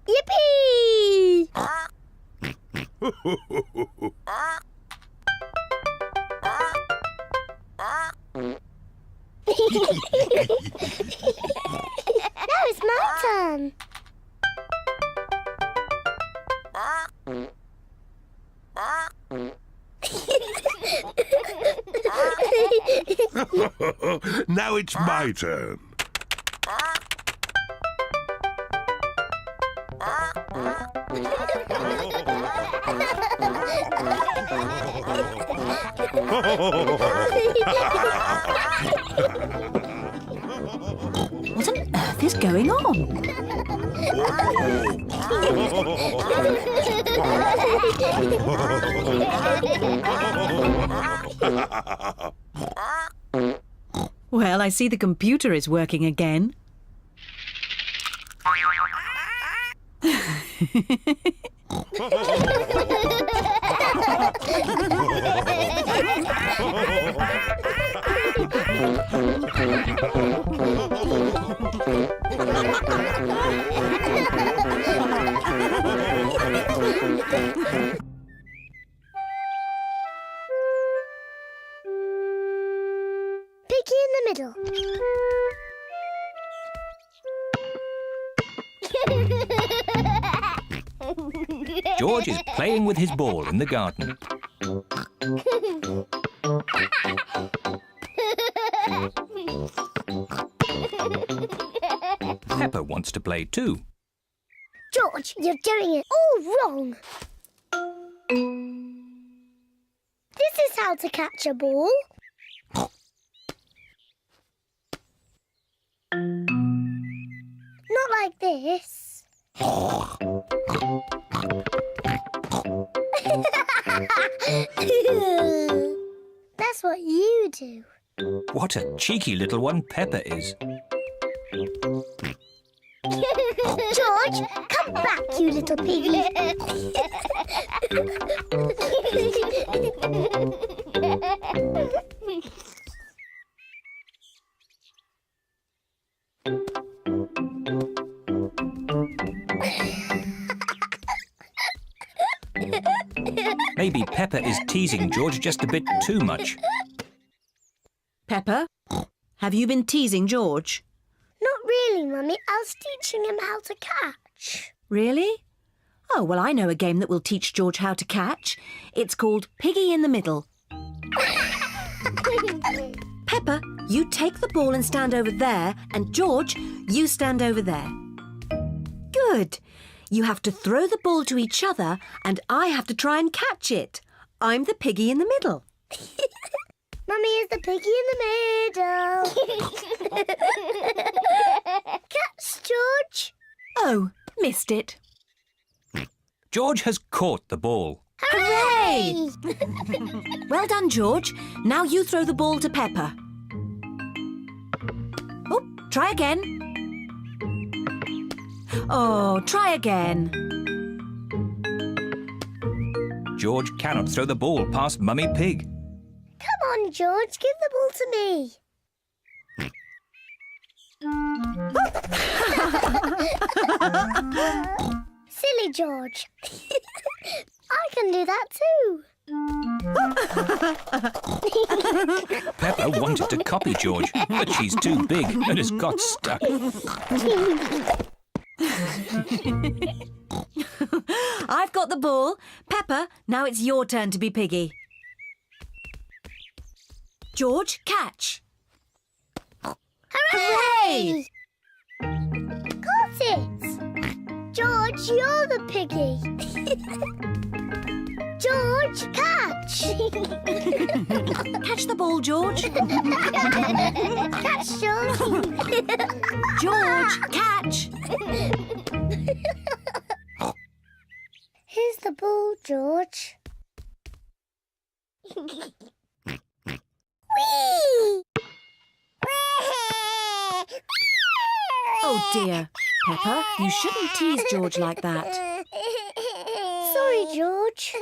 S1: Yippee! Now it's my turn.
S4: Now it's my turn.
S3: What on earth is going on? Well, I see the computer is working again.
S1: Piggy in the middle.
S2: George is playing with his ball in the garden. Peppa wants to play too.
S1: George, you're doing it all wrong. This is how to catch a ball. Not like this. That's what you do.
S2: What a cheeky little one Peppa is.
S1: George, come back, you little piggy.
S2: Maybe Peppa is teasing George just a bit too much.
S3: Peppa, have you been teasing George?
S1: Not really, Mummy. I was teaching him how to catch.
S3: Really? Oh, well, I know a game that will teach George how to catch. It's called Piggy in the Middle. Peppa, you take the ball and stand over there, and George, you stand over there. Good. You have to throw the ball to each other and I have to try and catch it. I'm the piggy in the middle.
S1: Mummy is the piggy in the middle. Catch, George.
S3: Oh, missed it.
S2: George has caught the ball.
S3: Hooray! Well done, George. Now you throw the ball to Peppa. Oh, try again. Oh, try again.
S2: George cannot throw the ball past Mummy Pig.
S1: Come on, George, give the ball to me. Silly George. I can do that too.
S2: Peppa wanted to copy George, but she's too big and has got stuck.
S3: I've got the ball. Peppa, now it's your turn to be piggy. George, catch.
S1: Hooray! Got it! George, you're the piggy. George, catch!
S3: Catch the ball, George.
S1: Catch, George!
S3: George, catch.
S1: Here's the ball, George. Whee!
S3: Oh dear. Peppa, you shouldn't tease George like that.
S1: Sorry, George.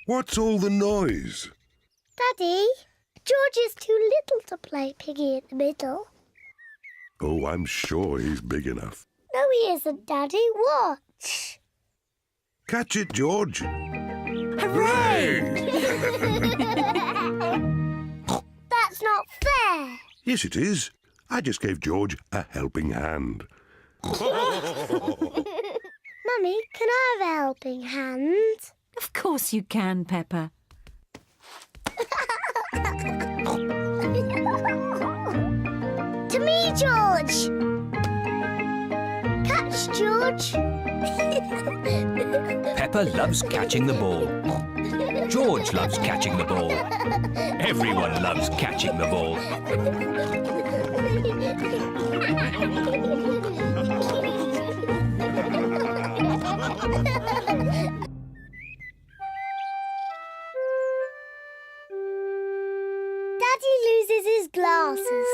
S4: What's all the noise?
S1: Daddy, George is too little to play piggy in the middle.
S4: Oh, I'm sure he's big enough.
S1: No, he isn't, Daddy. Watch.
S4: Catch it, George.
S3: Hooray!
S1: That's not fair.
S4: Yes, it is. I just gave George a helping hand.
S1: Mummy, can I have a helping hand?
S3: Of course you can, Peppa.
S1: To me, George. Catch, George.
S2: Peppa loves catching the ball. George loves catching the ball. Everyone loves catching the ball.
S1: Daddy loses his glasses.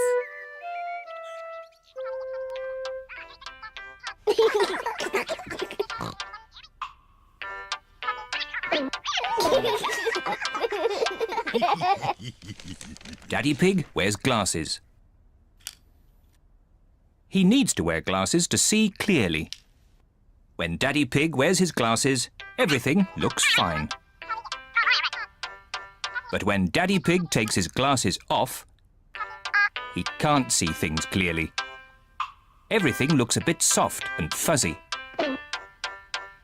S2: Daddy Pig wears glasses. He needs to wear glasses to see clearly. When Daddy Pig wears his glasses, everything looks fine. But when Daddy Pig takes his glasses off, he can't see things clearly. Everything looks a bit soft and fuzzy.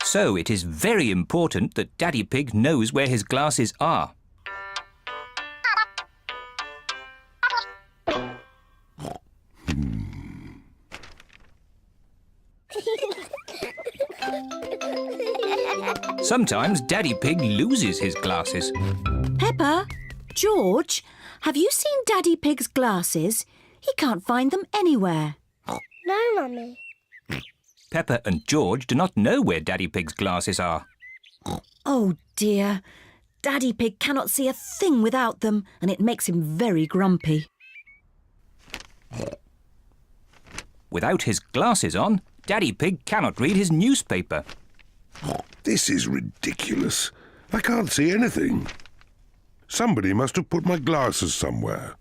S2: So it is very important that Daddy Pig knows where his glasses are. Sometimes Daddy Pig loses his glasses.
S3: Peppa, George, have you seen Daddy Pig's glasses? He can't find them anywhere.
S1: No, Mummy.
S2: Peppa and George do not know where Daddy Pig's glasses are.
S3: Oh dear. Daddy Pig cannot see a thing without them, and it makes him very grumpy.
S2: Without his glasses on, Daddy Pig cannot read his newspaper.
S4: This is ridiculous. I can't see anything. Somebody must have put my glasses somewhere.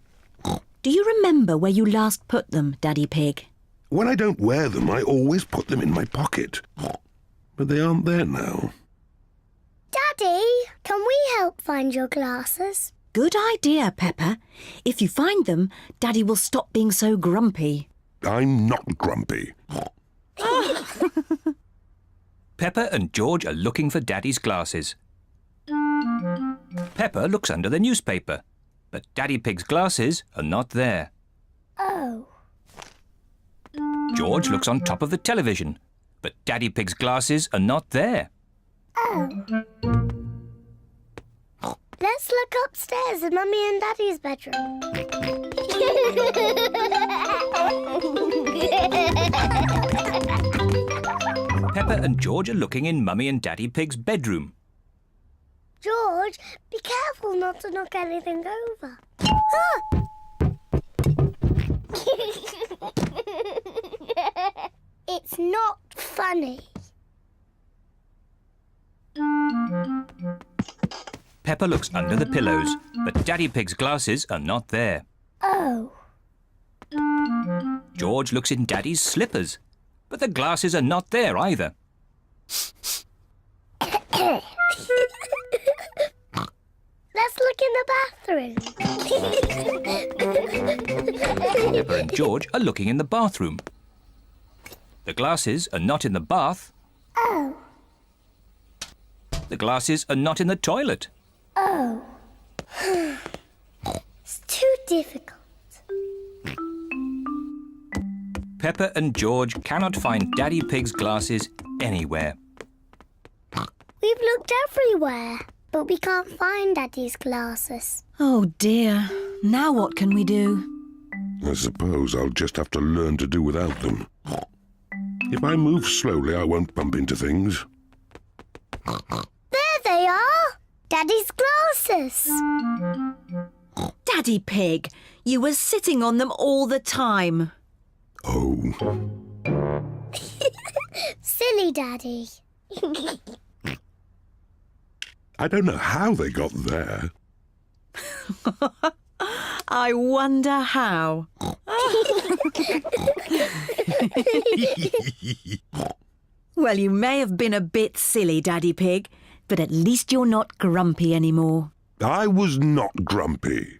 S3: Do you remember where you last put them, Daddy Pig?
S4: When I don't wear them, I always put them in my pocket. But they aren't there now.
S1: Daddy, can we help find your glasses?
S3: Good idea, Peppa. If you find them, Daddy will stop being so grumpy.
S4: I'm not grumpy.
S2: Peppa and George are looking for Daddy's glasses. Peppa looks under the newspaper, but Daddy Pig's glasses are not there.
S1: Oh.
S2: George looks on top of the television, but Daddy Pig's glasses are not there.
S1: Let's look upstairs in Mummy and Daddy's bedroom.
S2: Peppa and George are looking in Mummy and Daddy Pig's bedroom.
S1: George, be careful not to knock anything over. It's not funny.
S2: Peppa looks under the pillows, but Daddy Pig's glasses are not there.
S1: Oh.
S2: George looks in Daddy's slippers, but the glasses are not there either.
S1: Let's look in the bathroom.
S2: Peppa and George are looking in the bathroom. The glasses are not in the bath.
S1: Oh.
S2: The glasses are not in the toilet.
S1: Oh. It's too difficult.
S2: Peppa and George cannot find Daddy Pig's glasses anywhere.
S1: We've looked everywhere, but we can't find Daddy's glasses.
S3: Oh dear. Now what can we do?
S4: I suppose I'll just have to learn to do without them. If I move slowly, I won't bump into things.
S1: There they are! Daddy's glasses!
S3: Daddy Pig, you were sitting on them all the time.
S4: Oh,
S1: Silly Daddy.
S4: I don't know how they got there.
S3: I wonder how. Well, you may have been a bit silly, Daddy Pig, but at least you're not grumpy anymore.
S4: I was not grumpy.